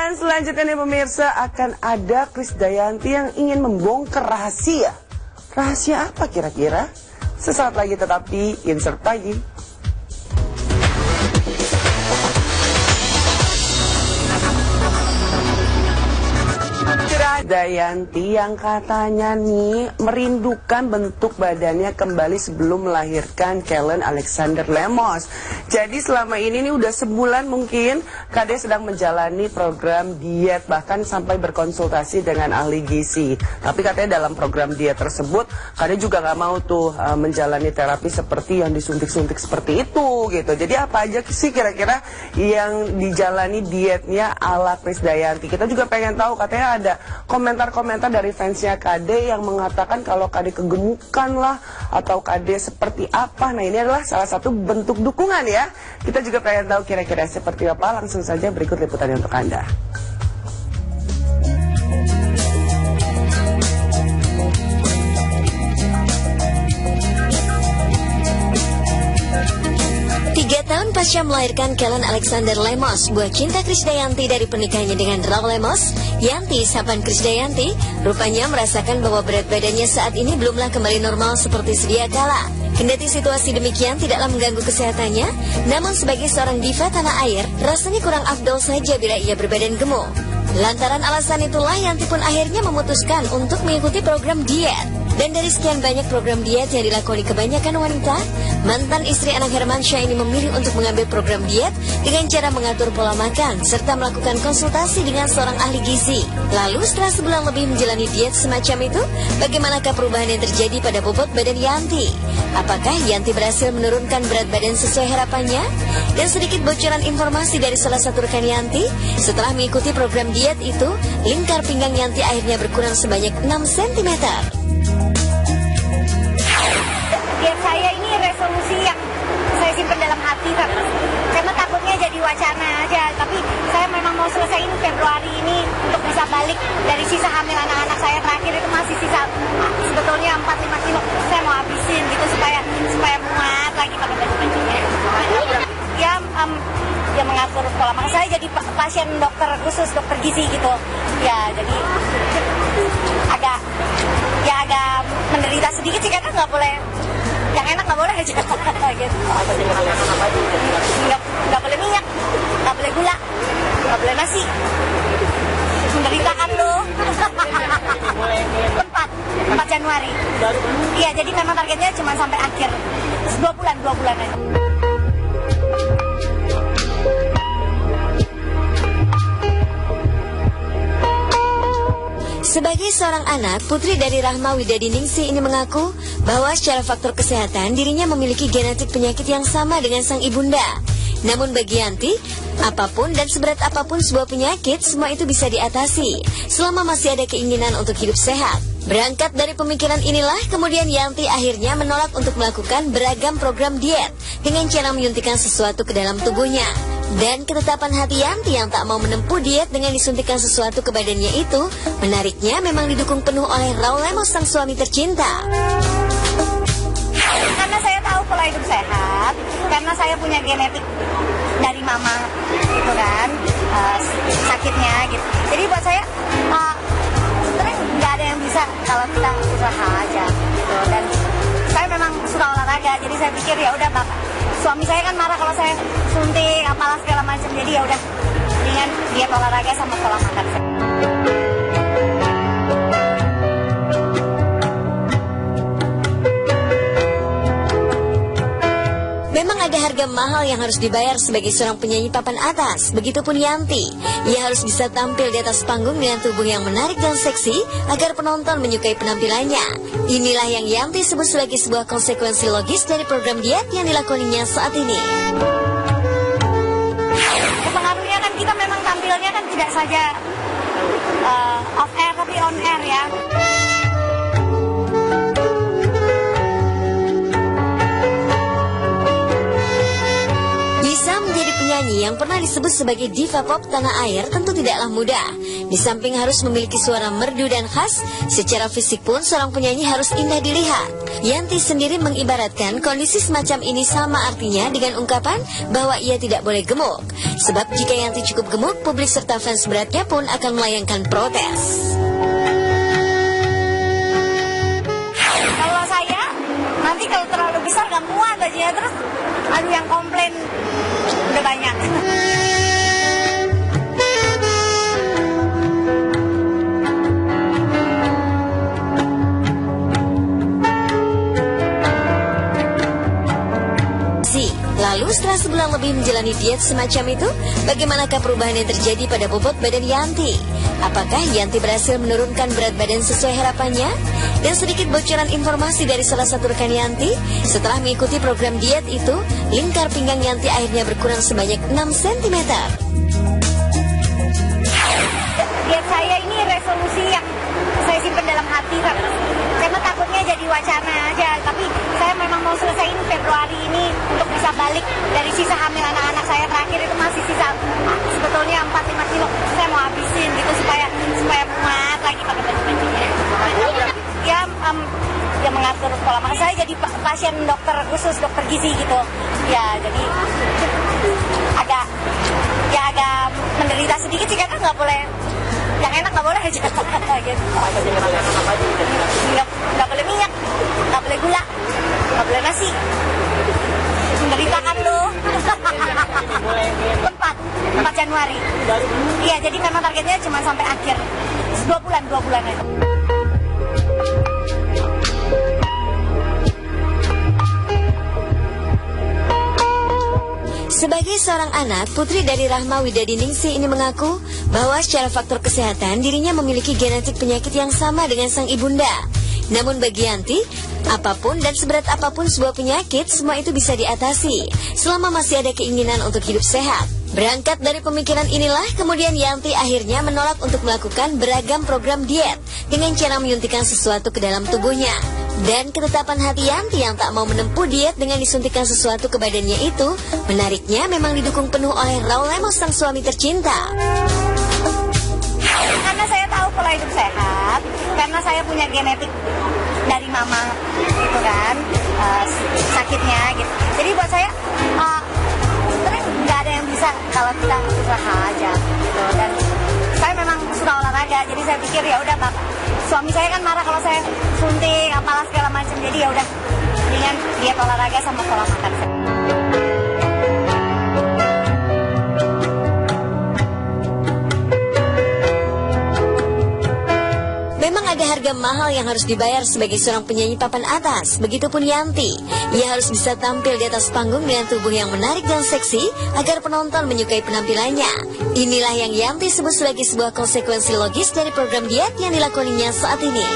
Dan selanjutnya nih pemirsa, akan ada Krisdayanti yang ingin membongkar rahasia. Rahasia apa kira-kira? Sesaat lagi tetap di Insert Pagi. Krisdayanti yang katanya nih merindukan bentuk badannya kembali sebelum melahirkan Kellen Alexander Lemos. Jadi selama ini nih udah sebulan mungkin Kade sedang menjalani program diet, bahkan sampai berkonsultasi dengan ahli gizi. Tapi katanya dalam program diet tersebut Kade juga gak mau tuh menjalani terapi seperti yang disuntik-suntik seperti itu gitu. Jadi apa aja sih kira-kira yang dijalani dietnya ala Krisdayanti? Kita juga pengen tahu, katanya ada komentar-komentar dari fansnya Kade yang mengatakan kalau Kade kegemukan lah atau Kade seperti apa. Nah, ini adalah salah satu bentuk dukungan ya. Kita juga pengen tahu kira-kira seperti apa. Langsung saja berikut liputannya untuk Anda. Tahun pasca melahirkan Kellen Alexander Lemos, buah cinta Krisdayanti dari pernikahannya dengan Raul Lemos, Yanti Sapan Krisdayanti rupanya merasakan bahwa berat badannya saat ini belumlah kembali normal seperti sedia kala. Kendati situasi demikian tidaklah mengganggu kesehatannya, namun sebagai seorang diva tanah air, rasanya kurang afdol saja bila ia berbadan gemuk. Lantaran alasan itulah Yanti pun akhirnya memutuskan untuk mengikuti program diet. Dan dari sekian banyak program diet yang dilakoni kebanyakan wanita, mantan istri Anang Hermansyah ini memilih untuk mengambil program diet dengan cara mengatur pola makan serta melakukan konsultasi dengan seorang ahli gizi. Lalu setelah sebulan lebih menjalani diet semacam itu, bagaimanakah perubahan yang terjadi pada bobot badan Yanti? Apakah Yanti berhasil menurunkan berat badan sesuai harapannya? Dan sedikit bocoran informasi dari salah satu rekan Yanti, setelah mengikuti program diet itu, lingkar pinggang Yanti akhirnya berkurang sebanyak 6 cm. Diet saya ini resolusi yang saya simpan dalam hati, karena takutnya jadi wacana aja. Tapi saya memang mau selesaiin Februari ini untuk bisa balik dari sisa hamil anak-anak saya terakhir itu masih sisa sebetulnya 4-5 kilo. Saya mau habisin gitu supaya muat lagi pakai baju-bajunya. Ya mengatur pola makan. Saya jadi pasien dokter khusus, dokter gizi gitu. Ya jadi agak menderita sedikit sih, karena nggak boleh yang enak, nggak boleh aja gitu. Nggak boleh minyak, nggak boleh gula, nggak boleh nasi. Penderitaan loh. 4 Januari. Iya, jadi memang targetnya cuma sampai akhir 2 bulan aja. Sebagai seorang anak, putri dari Rahma Widadiningsih ini mengaku bahwa secara faktor kesehatan dirinya memiliki genetik penyakit yang sama dengan sang ibunda. Namun bagi Yanti, apapun dan seberat apapun sebuah penyakit, semua itu bisa diatasi selama masih ada keinginan untuk hidup sehat. Berangkat dari pemikiran inilah, kemudian Yanti akhirnya menolak untuk melakukan beragam program diet dengan cara menyuntikkan sesuatu ke dalam tubuhnya. Dan ketetapan hati Yanti yang tak mau menempuh diet dengan disuntikkan sesuatu ke badannya itu, menariknya memang didukung penuh oleh Raul Lemos, sang suami tercinta. Karena saya tahu pola hidup sehat, karena saya punya genetik dari mama gitu kan, sakitnya gitu. Jadi buat saya sebenarnya nggak ada yang bisa kalau kita usaha aja gitu. Dan saya memang suka olahraga, jadi saya pikir ya udah, suami saya kan marah kalau saya suntik apalah segala macam, jadi ya udah dengan diet olahraga sama pola makan saya. Memang ada harga mahal yang harus dibayar sebagai seorang penyanyi papan atas. Begitupun Yanti. Ia harus bisa tampil di atas panggung dengan tubuh yang menarik dan seksi agar penonton menyukai penampilannya. Inilah yang Yanti sebut sebagai sebuah konsekuensi logis dari program diet yang dilakoninya saat ini. Pengaruhnya kan kita memang tampilnya kan tidak saja off air tapi on air ya. penyanyi yang pernah disebut sebagai diva pop tanah air tentu tidaklah mudah. Di samping harus memiliki suara merdu dan khas, secara fisik pun seorang penyanyi harus indah dilihat. Yanti sendiri mengibaratkan kondisi semacam ini sama artinya dengan ungkapan bahwa ia tidak boleh gemuk. Sebab jika Yanti cukup gemuk, publik serta fans beratnya pun akan melayangkan protes. Kalau saya, nanti kalau terlalu besar gak muat bajunya, terus aduh yang komplain udah banyak. Lalu setelah sebulan lebih menjalani diet semacam itu, bagaimanakah perubahan yang terjadi pada bobot badan Yanti? Apakah Yanti berhasil menurunkan berat badan sesuai harapannya? Dan sedikit bocoran informasi dari salah satu rekan Yanti, setelah mengikuti program diet itu, lingkar pinggang Yanti akhirnya berkurang sebanyak 6 cm. Diet saya ini resolusi yang saya simpan dalam hati, karena takutnya jadi wacana aja. Tapi saya memang mau selesaiin Februari ini untuk bisa balik dari sisa hamil anak-anak saya terakhir itu masih sisa sebetulnya 4-5 kilo. Saya mau habisin gitu supaya muat lagi pakai baju-bajunya. Ya mengatur pola makan. Saya jadi pasien dokter khusus, dokter gizi gitu. Ya jadi agak menderita sedikit sih, karena nggak boleh. Yang enak nggak boleh aja gitu. Nggak boleh minyak, nggak boleh gula, nggak boleh nasi. Menderita kan lo. 4 Januari. Iya, jadi memang targetnya cuma sampai akhir 2 bulan aja. Sebagai seorang anak, putri dari Rahma Widadiningsih ini mengaku bahwa secara faktor kesehatan dirinya memiliki genetik penyakit yang sama dengan sang ibunda. Namun bagi Yanti, apapun dan seberat apapun sebuah penyakit, semua itu bisa diatasi selama masih ada keinginan untuk hidup sehat. Berangkat dari pemikiran inilah, kemudian Yanti akhirnya menolak untuk melakukan beragam program diet dengan cara menyuntikkan sesuatu ke dalam tubuhnya. Dan ketetapan hati Yanti yang tak mau menempuh diet dengan disuntikkan sesuatu ke badannya itu, menariknya memang didukung penuh oleh Raul Lemos, sang suami tercinta. Karena saya tahu pola hidup sehat, karena saya punya genetik dari mama gitu kan, sakitnya gitu. Jadi buat saya sebenarnya nggak ada yang bisa kalau kita usaha aja gitu. Dan saya memang suka olahraga, jadi saya pikir ya udah, suami saya kan marah kalau saya suntik apalah segala macam, jadi ya udah dengan diet olahraga sama pola makan. Memang ada harga mahal yang harus dibayar sebagai seorang penyanyi papan atas. Begitupun Yanti. Ia harus bisa tampil di atas panggung dengan tubuh yang menarik dan seksi agar penonton menyukai penampilannya. Inilah yang Yanti sebut sebagai sebuah konsekuensi logis dari program diet yang dilakoninya saat ini.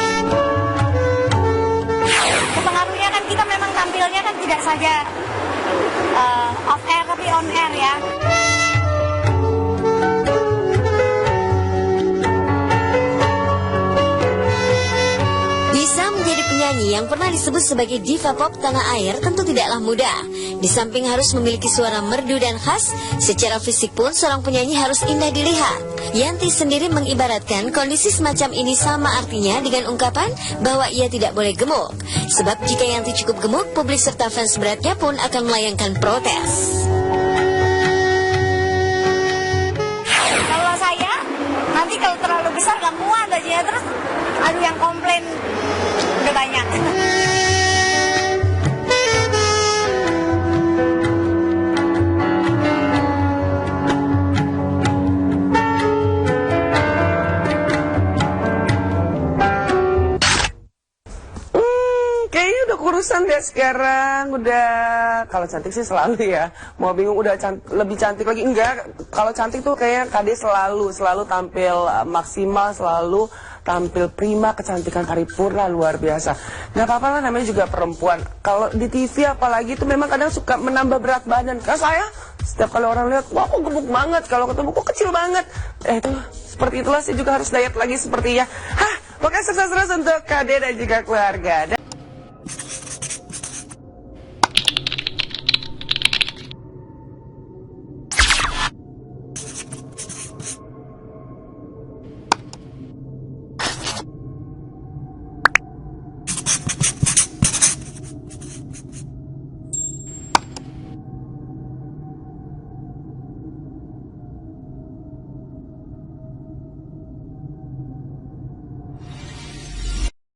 Pengaruhnya kan kita memang tampilnya kan tidak saja off air tapi on air ya. Bisa menjadi penyanyi yang pernah disebut sebagai diva pop tanah air tentu tidaklah mudah. Di samping harus memiliki suara merdu dan khas, secara fisik pun seorang penyanyi harus indah dilihat. Yanti sendiri mengibaratkan kondisi semacam ini sama artinya dengan ungkapan bahwa ia tidak boleh gemuk. Sebab jika Yanti cukup gemuk, publik serta fans beratnya pun akan melayangkan protes. Kalau saya, nanti kalau terlalu besar gak muat bajunya, terus aduh yang komplain udah banyak. Kayaknya udah kurusan deh sekarang. Udah, kalau cantik sih selalu ya. Mau bingung udah lebih cantik lagi. Enggak, kalau cantik tuh kayaknya Kade selalu tampil maksimal, selalu tampil prima, kecantikan paripurna luar biasa. Nggak apa-apa lah, namanya juga perempuan. Kalau di TV apalagi itu memang kadang suka menambah berat badan. Karena saya setiap kali orang lihat, wah kok gemuk banget, kalau ketemu kok kecil banget. Itu seperti itulah, saya juga harus diet lagi sepertinya. Pokoknya sukses terus untuk Kade dan juga keluarga.